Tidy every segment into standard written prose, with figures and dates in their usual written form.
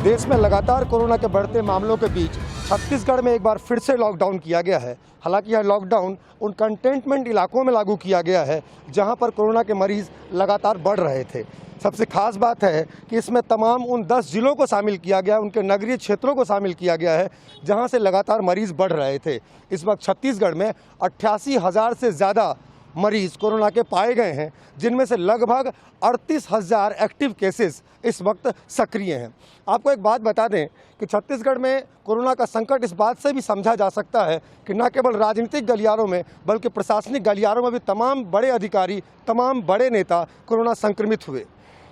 देश में लगातार कोरोना के बढ़ते मामलों के बीच छत्तीसगढ़ में एक बार फिर से लॉकडाउन किया गया है। हालांकि यह लॉकडाउन उन कंटेनमेंट इलाकों में लागू किया गया है जहां पर कोरोना के मरीज लगातार बढ़ रहे थे। सबसे खास बात है कि इसमें तमाम उन 10 जिलों को शामिल किया गया, उनके नगरीय क्षेत्रों को शामिल किया गया है जहां से लगातार मरीज बढ़ रहे थे। इस वक्त छत्तीसगढ़ में 88,000 से ज़्यादा मरीज कोरोना के पाए गए हैं, जिनमें से लगभग 38,000 एक्टिव केसेस इस वक्त सक्रिय हैं। आपको एक बात बता दें कि छत्तीसगढ़ में कोरोना का संकट इस बात से भी समझा जा सकता है कि न केवल राजनीतिक गलियारों में बल्कि प्रशासनिक गलियारों में भी तमाम बड़े अधिकारी, तमाम बड़े नेता कोरोना संक्रमित हुए।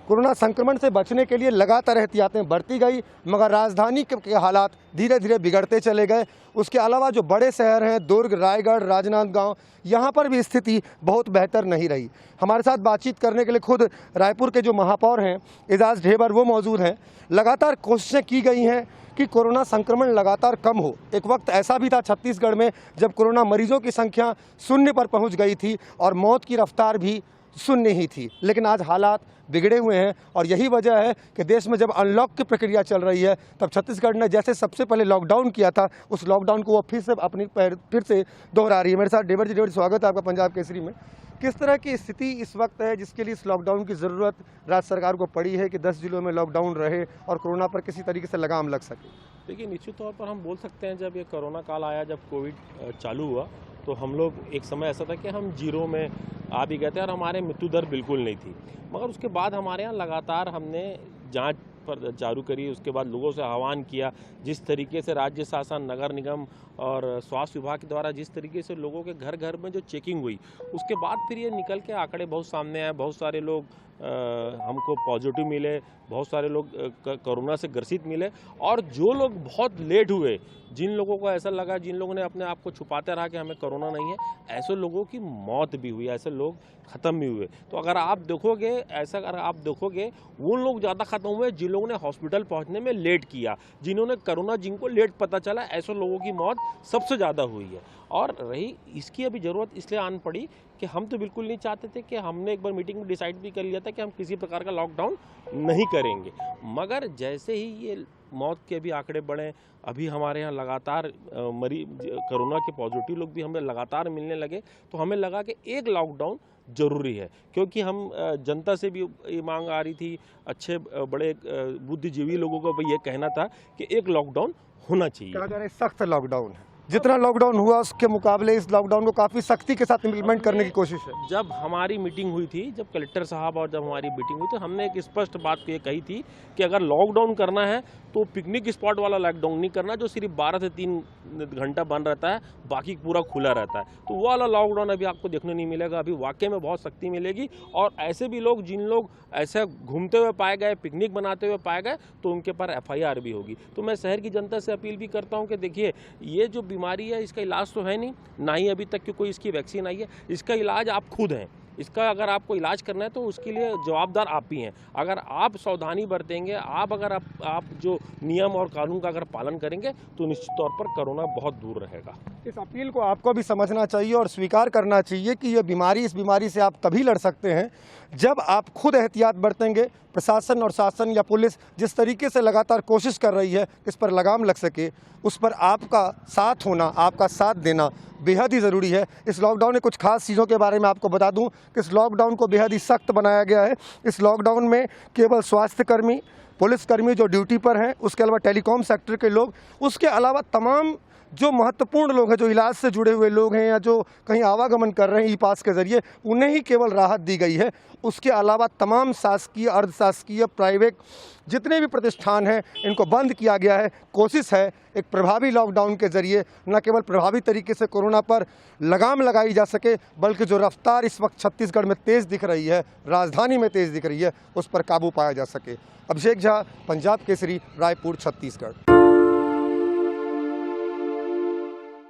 कोरोना संक्रमण से बचने के लिए लगातार एहतियातें बरती गई, मगर राजधानी के हालात धीरे धीरे बिगड़ते चले गए। उसके अलावा जो बड़े शहर हैं दुर्ग, रायगढ़, राजनांदगांव, यहाँ पर भी स्थिति बहुत बेहतर नहीं रही। हमारे साथ बातचीत करने के लिए खुद रायपुर के जो महापौर हैं एजाज ढेबर वो मौजूद हैं। लगातार कोशिशें की गई हैं कि कोरोना संक्रमण लगातार कम हो। एक वक्त ऐसा भी था छत्तीसगढ़ में जब कोरोना मरीजों की संख्या शून्य पर पहुँच गई थी और मौत की रफ्तार भी शून्य ही थी, लेकिन आज हालात बिगड़े हुए हैं और यही वजह है कि देश में जब अनलॉक की प्रक्रिया चल रही है तब छत्तीसगढ़ ने जैसे सबसे पहले लॉकडाउन किया था उस लॉकडाउन को वो फिर से दोहरा रही है। मेरे साथ ढेबर जी, स्वागत है आपका पंजाब केसरी में। किस तरह की स्थिति इस वक्त है जिसके लिए इस लॉकडाउन की ज़रूरत राज्य सरकार को पड़ी है कि 10 जिलों में लॉकडाउन रहे और कोरोना पर किसी तरीके से लगाम लग सके? देखिए, निश्चित तौर पर हम बोल सकते हैं जब ये कोरोना काल आया, जब कोविड चालू हुआ तो हम लोग एक समय ऐसा था कि हम जीरो में आ भी गए थे और हमारे मृत्यु दर बिल्कुल नहीं थी। मगर उसके बाद हमारे यहाँ लगातार हमने जांच पर चालू करी, उसके बाद लोगों से आह्वान किया। जिस तरीके से राज्य शासन, नगर निगम और स्वास्थ्य विभाग के द्वारा जिस तरीके से लोगों के घर घर में जो चेकिंग हुई, उसके बाद फिर ये निकल के आंकड़े बहुत सामने आए। बहुत सारे लोग हमको पॉजिटिव मिले, बहुत सारे लोग कोरोना से ग्रसित मिले और जो लोग बहुत लेट हुए, जिन लोगों को ऐसा लगा, जिन लोगों ने अपने आप को छुपाते रहा कि हमें कोरोना नहीं है, ऐसे लोगों की मौत भी हुई, ऐसे लोग ख़त्म भी हुए। तो अगर आप देखोगे वो लोग ज़्यादा ख़त्म हुए जिन लोगों ने हॉस्पिटल पहुंचने में लेट किया, जिन्होंने कोरोना जिनको लेट पता चला, ऐसे लोगों की मौत सबसे ज़्यादा हुई है। और रही इसकी अभी ज़रूरत इसलिए आन पड़ी कि हम तो बिल्कुल नहीं चाहते थे कि हमने एक बार मीटिंग में डिसाइड भी कर लिया था कि हम किसी प्रकार का लॉकडाउन नहीं करेंगे। मगर जैसे ही ये मौत के भी आंकड़े बढ़े, अभी हमारे यहाँ लगातार कोरोना के पॉजिटिव लोग भी हमें लगातार मिलने लगे, तो हमें लगा कि एक लॉकडाउन ज़रूरी है। क्योंकि हम जनता से भी ये मांग आ रही थी, अच्छे बड़े बुद्धिजीवी लोगों को भी ये कहना था कि एक लॉकडाउन होना चाहिए। कहा जा रहा है सख्त लॉकडाउन है। जितना लॉकडाउन हुआ उसके मुकाबले इस लॉकडाउन को काफ़ी सख्ती के साथ इम्प्लीमेंट करने की कोशिश है। जब हमारी मीटिंग हुई थी, जब कलेक्टर साहब और जब हमारी मीटिंग हुई तो हमने एक स्पष्ट बात ये कही थी कि अगर लॉकडाउन करना है तो पिकनिक स्पॉट वाला लॉकडाउन नहीं करना जो सिर्फ 12 से 3 घंटा बंद रहता है, बाकी पूरा खुला रहता है। तो वो वाला लॉकडाउन अभी आपको देखने नहीं मिलेगा। अभी वाकई में बहुत सख्ती मिलेगी और ऐसे भी लोग जिन लोग ऐसे घूमते हुए पाए गए, पिकनिक बनाते हुए पाए गए, तो उनके पर FIR भी होगी। तो मैं शहर की जनता से अपील भी करता हूँ कि देखिए, ये जो बीमारी है इसका इलाज तो है नहीं, ना ही अभी तक की कोई इसकी वैक्सीन आई है। इसका इलाज आप खुद हैं। इसका अगर आपको इलाज करना है तो उसके लिए जवाबदार आप ही हैं। अगर आप सावधानी बरतेंगे, अगर आप जो नियम और कानून का अगर पालन करेंगे तो निश्चित तौर पर कोरोना बहुत दूर रहेगा। इस अपील को आपको भी समझना चाहिए और स्वीकार करना चाहिए कि इस बीमारी से आप तभी लड़ सकते हैं जब आप खुद एहतियात बरतेंगे। प्रशासन और शासन या पुलिस जिस तरीके से लगातार कोशिश कर रही है इस पर लगाम लग सके, उस पर आपका साथ होना, आपका साथ देना बेहद ही ज़रूरी है। इस लॉकडाउन में कुछ खास चीज़ों के बारे में आपको बता दूं कि इस लॉकडाउन को बेहद ही सख्त बनाया गया है। इस लॉकडाउन में केवल स्वास्थ्यकर्मी, पुलिसकर्मी जो ड्यूटी पर हैं, उसके अलावा टेलीकॉम सेक्टर के लोग, उसके अलावा तमाम जो महत्वपूर्ण लोग हैं, जो इलाज से जुड़े हुए लोग हैं या जो कहीं आवागमन कर रहे हैं ई-पास के ज़रिए, उन्हें ही केवल राहत दी गई है। उसके अलावा तमाम शासकीय, अर्धशासकीय, प्राइवेट जितने भी प्रतिष्ठान हैं इनको बंद किया गया है। कोशिश है एक प्रभावी लॉकडाउन के ज़रिए न केवल प्रभावी तरीके से कोरोना पर लगाम लगाई जा सके, बल्कि जो रफ्तार इस वक्त छत्तीसगढ़ में तेज़ दिख रही है, राजधानी में तेज़ दिख रही है, उस पर काबू पाया जा सके। अभिषेक झा, पंजाब केसरी, रायपुर, छत्तीसगढ़।